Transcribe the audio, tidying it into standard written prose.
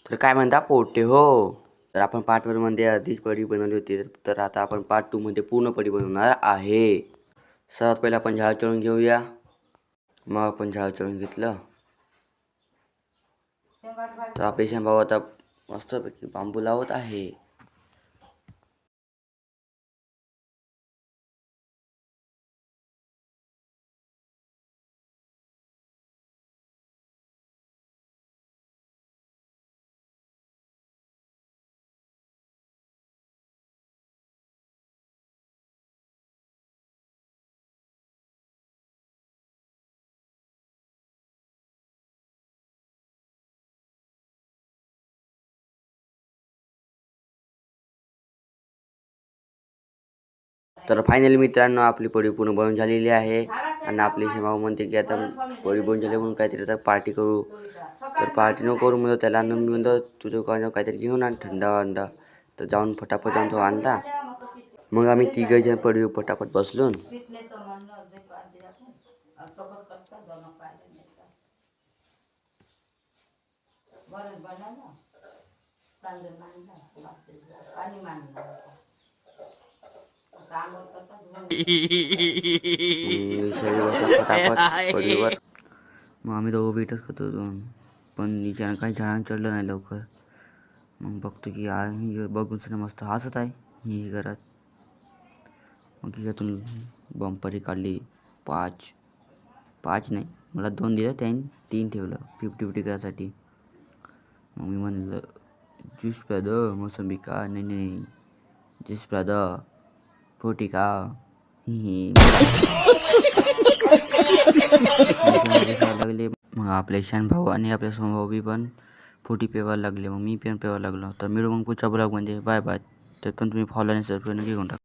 तर काय म्हणता पोटे हो. तर आपण पार्ट 1 मध्ये आधीच पडी बनवली होती, तर आता आपण पार्ट 2 मध्ये पूर्ण पडी बनवणार आहे. सर्वात पहिले आपण झाड चढून घेऊया. मग आपण झाड चढून घेतलं तर आपले भाऊ आता मस्तपैकी बांबू लावत आहे. तर फायनली मित्रांनो आपली पडी पूर्ण बनवून झालेली आहे. आणि आपले भाऊ म्हणते की आता पडी बनवून झाली म्हणून काहीतरी आता पार्टी करू. तर पार्टी नको करू म्हणलं त्याला. मी म्हणलं तुझं काहीतरी घेऊन आण थंडा अंडा. तर जाऊन फटाफट जाऊन तो आणला. मग आम्ही तिघं जण पडीवर फटाफट बसलो. फटाफट पडीवर मग आम्ही दोघं वेटच करतो जाऊन. पण निचान काही झाडांना चढलं नाही लवकर. मग बघतो की बघून सगळं मस्त हसत आहे ही घरात. मग तिच्यातून बंपरी काढली 5 नाही मला 2 दिलं, त्याने 3 ठेवलं 50-50 करायसाठी. मग मी म्हणलं ज्यूस प्या द मोसंबी का. नाही ज्यूस प्या द फोटी का. लागले. मग आपले शान भाऊ आणि आपले समभाऊ बी पण फोटी पेवायला लागले. मग मी पण पेवायला लागलो. तर मिळू मग पुढच्या ब्लॉगमध्ये. Bye bye. तर पण तुम्ही फॉलो आणि सबस्क्राईब नक्की करून टाका.